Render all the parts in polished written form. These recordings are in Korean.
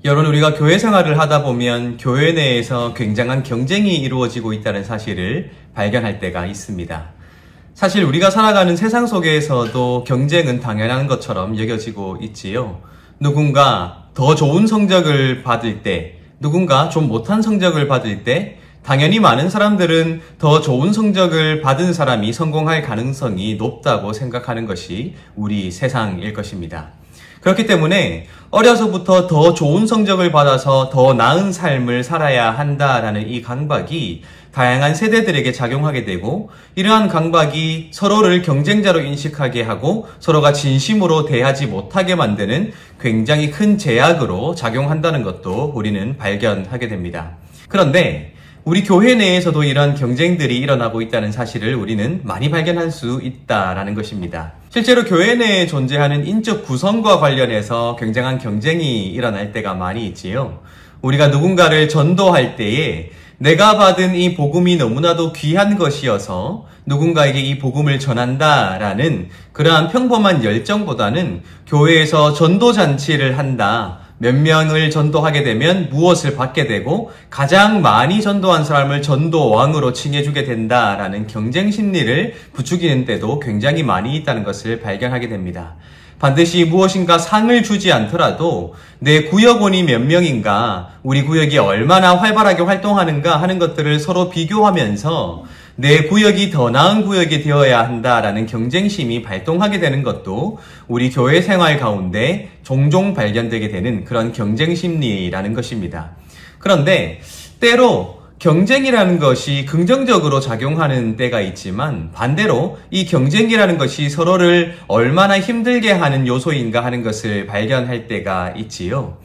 여러분, 우리가 교회 생활을 하다 보면 교회 내에서 굉장한 경쟁이 이루어지고 있다는 사실을 발견할 때가 있습니다. 사실 우리가 살아가는 세상 속에서도 경쟁은 당연한 것처럼 여겨지고 있지요. 누군가 더 좋은 성적을 받을 때, 누군가 좀 못한 성적을 받을 때 당연히 많은 사람들은 더 좋은 성적을 받은 사람이 성공할 가능성이 높다고 생각하는 것이 우리 세상일 것입니다. 그렇기 때문에 어려서부터 더 좋은 성적을 받아서 더 나은 삶을 살아야 한다라는 이 강박이 다양한 세대들에게 작용하게 되고, 이러한 강박이 서로를 경쟁자로 인식하게 하고 서로가 진심으로 대하지 못하게 만드는 굉장히 큰 제약으로 작용한다는 것도 우리는 발견하게 됩니다. 그런데 우리 교회 내에서도 이런 경쟁들이 일어나고 있다는 사실을 우리는 많이 발견할 수 있다라는 것입니다. 실제로 교회 내에 존재하는 인적 구성과 관련해서 굉장한 경쟁이 일어날 때가 많이 있지요. 우리가 누군가를 전도할 때에 내가 받은 이 복음이 너무나도 귀한 것이어서 누군가에게 이 복음을 전한다라는 그러한 평범한 열정보다는 교회에서 전도잔치를 한다, 몇 명을 전도하게 되면 무엇을 받게 되고 가장 많이 전도한 사람을 전도왕으로 칭해주게 된다라는 경쟁 심리를 부추기는 때도 굉장히 많이 있다는 것을 발견하게 됩니다. 반드시 무엇인가 상을 주지 않더라도 내 구역원이 몇 명인가, 우리 구역이 얼마나 활발하게 활동하는가 하는 것들을 서로 비교하면서 내 구역이 더 나은 구역이 되어야 한다라는 경쟁심이 발동하게 되는 것도 우리 교회 생활 가운데 종종 발견되게 되는 그런 경쟁 심리라는 것입니다. 그런데 때로 경쟁이라는 것이 긍정적으로 작용하는 때가 있지만, 반대로 이 경쟁이라는 것이 서로를 얼마나 힘들게 하는 요소인가 하는 것을 발견할 때가 있지요.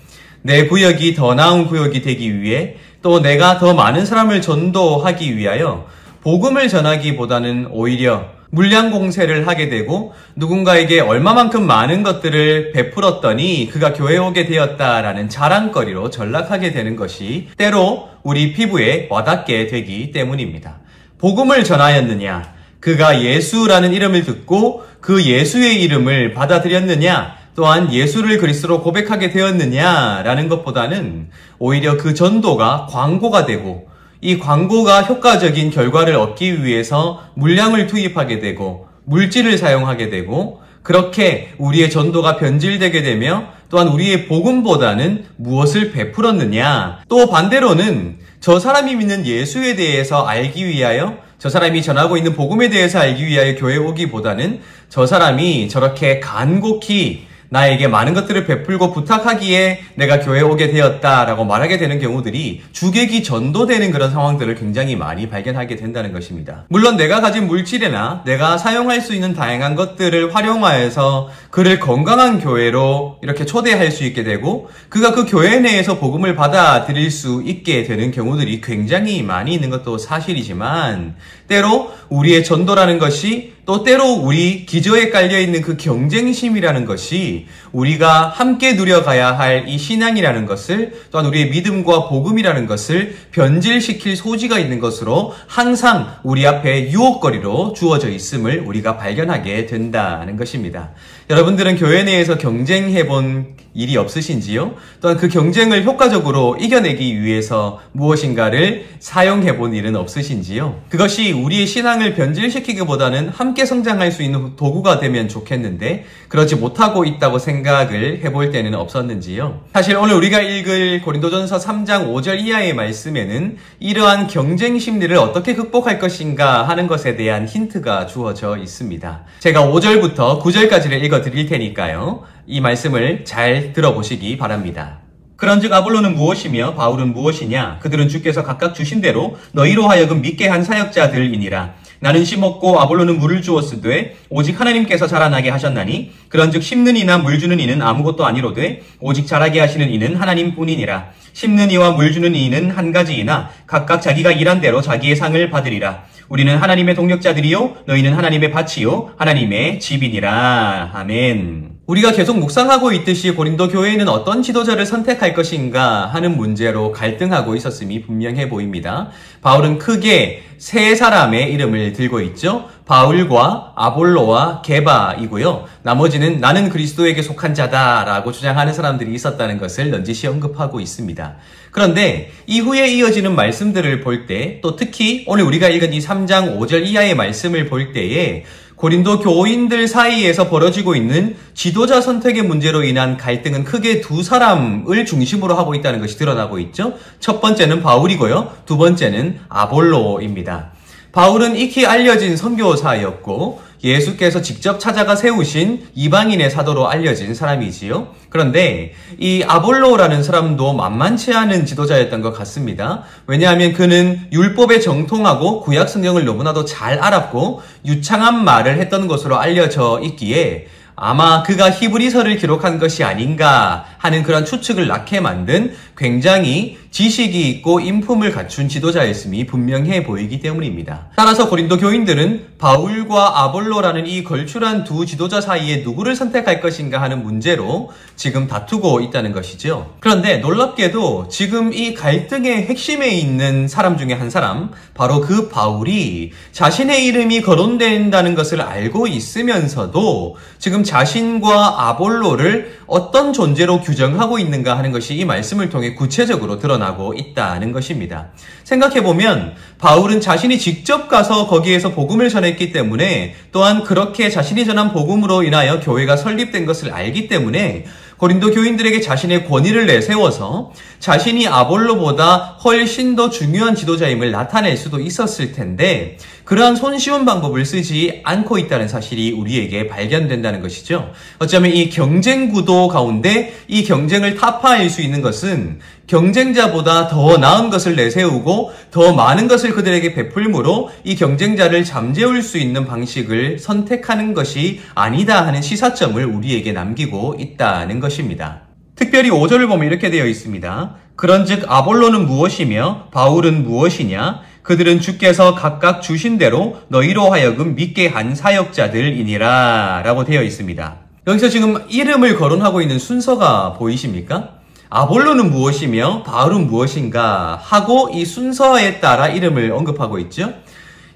내 구역이 더 나은 구역이 되기 위해, 또 내가 더 많은 사람을 전도하기 위하여 복음을 전하기보다는 오히려 물량 공세를 하게 되고 누군가에게 얼마만큼 많은 것들을 베풀었더니 그가 교회에 오게 되었다라는 자랑거리로 전락하게 되는 것이 때로 우리 피부에 와닿게 되기 때문입니다. 복음을 전하였느냐, 그가 예수라는 이름을 듣고 그 예수의 이름을 받아들였느냐, 또한 예수를 그리스도로 고백하게 되었느냐라는 것보다는 오히려 그 전도가 광고가 되고, 이 광고가 효과적인 결과를 얻기 위해서 물량을 투입하게 되고 물질을 사용하게 되고, 그렇게 우리의 전도가 변질되게 되며 또한 우리의 복음보다는 무엇을 베풀었느냐, 또 반대로는 저 사람이 믿는 예수에 대해서 알기 위하여, 저 사람이 전하고 있는 복음에 대해서 알기 위하여 교회에 오기보다는 저 사람이 저렇게 간곡히 나에게 많은 것들을 베풀고 부탁하기에 내가 교회에 오게 되었다라고 말하게 되는 경우들이 주객이 전도되는 그런 상황들을 굉장히 많이 발견하게 된다는 것입니다. 물론 내가 가진 물질이나 내가 사용할 수 있는 다양한 것들을 활용하여서 그를 건강한 교회로 이렇게 초대할 수 있게 되고 그가 그 교회 내에서 복음을 받아들일 수 있게 되는 경우들이 굉장히 많이 있는 것도 사실이지만, 때로 우리의 전도라는 것이, 또 때로 우리 기저에 깔려있는 그 경쟁심이라는 것이 우리가 함께 누려가야 할 이 신앙이라는 것을, 또한 우리의 믿음과 복음이라는 것을 변질시킬 소지가 있는 것으로 항상 우리 앞에 유혹거리로 주어져 있음을 우리가 발견하게 된다는 것입니다. 여러분들은 교회 내에서 경쟁해본 일이 없으신지요? 또한 그 경쟁을 효과적으로 이겨내기 위해서 무엇인가를 사용해본 일은 없으신지요? 그것이 우리의 신앙을 변질시키기보다는 함께 성장할 수 있는 도구가 되면 좋겠는데 그러지 못하고 있다고 생각을 해볼 때는 없었는지요? 사실 오늘 우리가 읽을 고린도전서 3장 5절 이하의 말씀에는 이러한 경쟁 심리를 어떻게 극복할 것인가 하는 것에 대한 힌트가 주어져 있습니다. 제가 5절부터 9절까지를 읽어드릴 테니까요, 이 말씀을 잘 들어보시기 바랍니다. 그런즉 아볼로는 무엇이며 바울은 무엇이냐? 그들은 주께서 각각 주신 대로 너희로 하여금 믿게 한 사역자들이니라. 나는 심었고 아볼로는 물을 주었으되 오직 하나님께서 자라나게 하셨나니, 그런즉 심는 이나 물 주는 이는 아무것도 아니로되 오직 자라게 하시는 이는 하나님뿐이니라. 심는 이와 물 주는 이는 한 가지이나 각각 자기가 일한 대로 자기의 상을 받으리라. 우리는 하나님의 동력자들이요 너희는 하나님의 밭이요 하나님의 집이니라. 아멘. 우리가 계속 묵상하고 있듯이 고린도 교회는 어떤 지도자를 선택할 것인가 하는 문제로 갈등하고 있었음이 분명해 보입니다. 바울은 크게 세 사람의 이름을 들고 있죠. 바울과 아볼로와 게바이고요. 나머지는 나는 그리스도에게 속한 자다라고 주장하는 사람들이 있었다는 것을 넌지시 언급하고 있습니다. 그런데 이후에 이어지는 말씀들을 볼 때, 또 특히 오늘 우리가 읽은 이 3장 5절 이하의 말씀을 볼 때에 고린도 교인들 사이에서 벌어지고 있는 지도자 선택의 문제로 인한 갈등은 크게 두 사람을 중심으로 하고 있다는 것이 드러나고 있죠. 첫 번째는 바울이고요. 두 번째는 아볼로입니다. 바울은 익히 알려진 선교사였고 예수께서 직접 찾아가 세우신 이방인의 사도로 알려진 사람이지요. 그런데 이 아볼로라는 사람도 만만치 않은 지도자였던 것 같습니다. 왜냐하면 그는 율법에 정통하고 구약 성경을 너무나도 잘 알았고 유창한 말을 했던 것으로 알려져 있기에 아마 그가 히브리서를 기록한 것이 아닌가 하는 그런 추측을 낳게 만든 굉장히 지식이 있고 인품을 갖춘 지도자였음이 분명해 보이기 때문입니다. 따라서 고린도 교인들은 바울과 아볼로라는 이 걸출한 두 지도자 사이에 누구를 선택할 것인가 하는 문제로 지금 다투고 있다는 것이죠. 그런데 놀랍게도 지금 이 갈등의 핵심에 있는 사람 중에 한 사람, 바로 그 바울이 자신의 이름이 거론된다는 것을 알고 있으면서도 지금 자신과 아볼로를 어떤 존재로 규정하고 있는가 하는 것이 이 말씀을 통해 구체적으로 드러나고 있다는 것입니다. 생각해보면 바울은 자신이 직접 가서 거기에서 복음을 전했기 때문에, 또한 그렇게 자신이 전한 복음으로 인하여 교회가 설립된 것을 알기 때문에 고린도 교인들에게 자신의 권위를 내세워서 자신이 아볼로보다 훨씬 더 중요한 지도자임을 나타낼 수도 있었을 텐데 그러한 손쉬운 방법을 쓰지 않고 있다는 사실이 우리에게 발견된다는 것이죠. 어쩌면 이 경쟁 구도 가운데 이 경쟁을 타파할 수 있는 것은 경쟁자보다 더 나은 것을 내세우고 더 많은 것을 그들에게 베풀므로 이 경쟁자를 잠재울 수 있는 방식을 선택하는 것이 아니다 하는 시사점을 우리에게 남기고 있다는 것입니다. 특별히 5절을 보면 이렇게 되어 있습니다. 그런즉 아볼로는 무엇이며 바울은 무엇이냐? 그들은 주께서 각각 주신 대로 너희로 하여금 믿게 한 사역자들이니라 라고 되어 있습니다. 여기서 지금 이름을 거론하고 있는 순서가 보이십니까? 아볼로는 무엇이며 바울은 무엇인가 하고 이 순서에 따라 이름을 언급하고 있죠.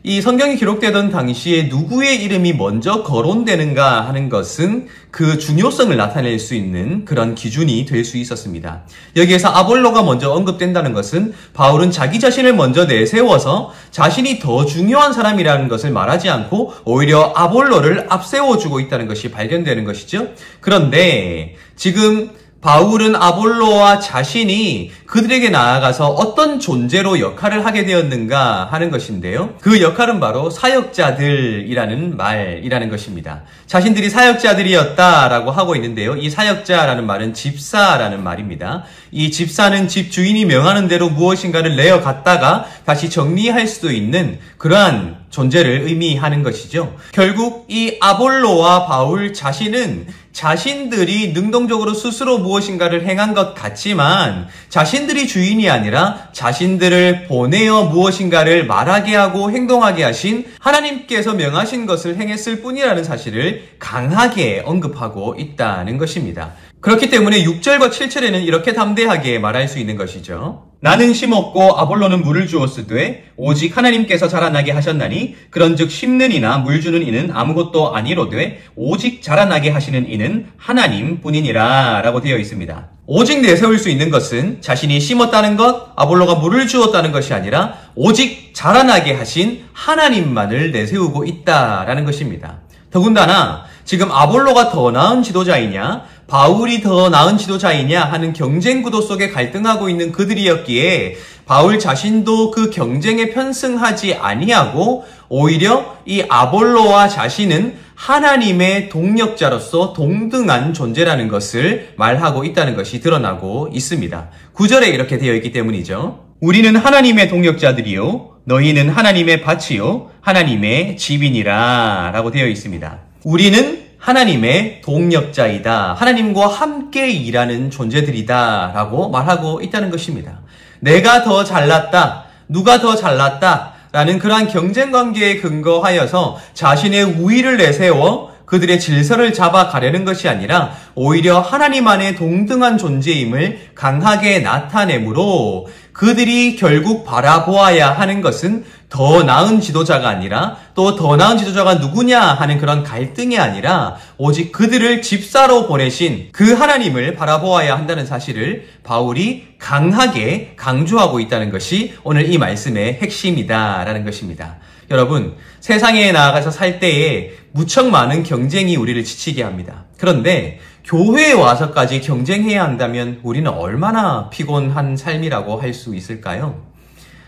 이 성경이 기록되던 당시에 누구의 이름이 먼저 거론되는가 하는 것은 그 중요성을 나타낼 수 있는 그런 기준이 될 수 있었습니다. 여기에서 아볼로가 먼저 언급된다는 것은 바울은 자기 자신을 먼저 내세워서 자신이 더 중요한 사람이라는 것을 말하지 않고 오히려 아볼로를 앞세워주고 있다는 것이 발견되는 것이죠. 그런데 지금 바울은 아볼로와 자신이 그들에게 나아가서 어떤 존재로 역할을 하게 되었는가 하는 것인데요. 그 역할은 바로 사역자들이라는 말이라는 것입니다. 자신들이 사역자들이었다라고 하고 있는데요. 이 사역자라는 말은 집사라는 말입니다. 이 집사는 집 주인이 명하는 대로 무엇인가를 내어갔다가 다시 정리할 수도 있는 그러한 존재를 의미하는 것이죠. 결국 이 아볼로와 바울 자신은 자신들이 능동적으로 스스로 무엇인가를 행한 것 같지만 자신들이 주인이 아니라 자신들을 보내어 무엇인가를 말하게 하고 행동하게 하신 하나님께서 명하신 것을 행했을 뿐이라는 사실을 강하게 언급하고 있다는 것입니다. 그렇기 때문에 6절과 7절에는 이렇게 담대하게 말할 수 있는 것이죠. 나는 심었고 아볼로는 물을 주었으되 오직 하나님께서 자라나게 하셨나니 그런즉 심는 이나 물 주는 이는 아무것도 아니로되 오직 자라나게 하시는 이는 하나님뿐이니라 라고 되어 있습니다. 오직 내세울 수 있는 것은 자신이 심었다는 것, 아볼로가 물을 주었다는 것이 아니라 오직 자라나게 하신 하나님만을 내세우고 있다라는 것입니다. 더군다나 지금 아볼로가 더 나은 지도자이냐 바울이 더 나은 지도자이냐 하는 경쟁 구도 속에 갈등하고 있는 그들이었기에 바울 자신도 그 경쟁에 편승하지 아니하고 오히려 이 아볼로와 자신은 하나님의 동력자로서 동등한 존재라는 것을 말하고 있다는 것이 드러나고 있습니다. 9절에 이렇게 되어 있기 때문이죠. 우리는 하나님의 동력자들이요 너희는 하나님의 밭이요 하나님의 집이니라 라고 되어 있습니다. 우리는 하나님의 동력자이다. 하나님과 함께 일하는 존재들이다 라고 말하고 있다는 것입니다. 내가 더 잘났다. 누가 더 잘났다. 라는 그러한 경쟁관계에 근거하여서 자신의 우위를 내세워 그들의 질서를 잡아가려는 것이 아니라 오히려 하나님 안에 동등한 존재임을 강하게 나타내므로 그들이 결국 바라보아야 하는 것은 더 나은 지도자가 아니라 또 더 나은 지도자가 누구냐 하는 그런 갈등이 아니라 오직 그들을 집사로 보내신 그 하나님을 바라보아야 한다는 사실을 바울이 강하게 강조하고 있다는 것이 오늘 이 말씀의 핵심이다라는 것입니다. 여러분, 세상에 나아가서 살 때에 무척 많은 경쟁이 우리를 지치게 합니다. 그런데 교회에 와서까지 경쟁해야 한다면 우리는 얼마나 피곤한 삶이라고 할 수 있을까요?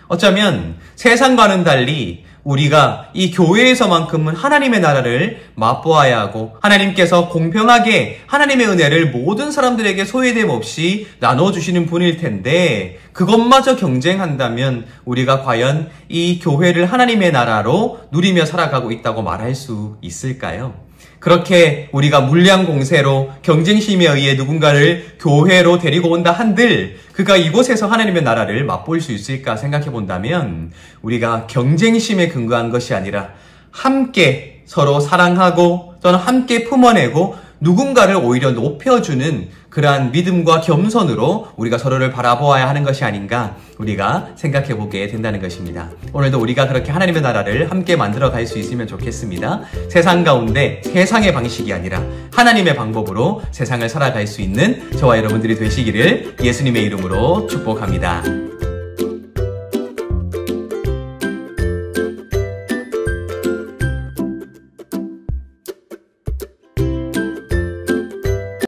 어쩌면 세상과는 달리 우리가 이 교회에서만큼은 하나님의 나라를 맛보아야 하고 하나님께서 공평하게 하나님의 은혜를 모든 사람들에게 소외됨 없이 나눠주시는 분일 텐데 그것마저 경쟁한다면 우리가 과연 이 교회를 하나님의 나라로 누리며 살아가고 있다고 말할 수 있을까요? 그렇게 우리가 물량 공세로 경쟁심에 의해 누군가를 교회로 데리고 온다 한들 그가 이곳에서 하나님의 나라를 맛볼 수 있을까 생각해 본다면 우리가 경쟁심에 근거한 것이 아니라 함께 서로 사랑하고 또는 함께 품어내고 누군가를 오히려 높여주는 그러한 믿음과 겸손으로 우리가 서로를 바라보아야 하는 것이 아닌가 우리가 생각해 보게 된다는 것입니다. 오늘도 우리가 그렇게 하나님의 나라를 함께 만들어 갈 수 있으면 좋겠습니다. 세상 가운데 세상의 방식이 아니라 하나님의 방법으로 세상을 살아갈 수 있는 저와 여러분들이 되시기를 예수님의 이름으로 축복합니다.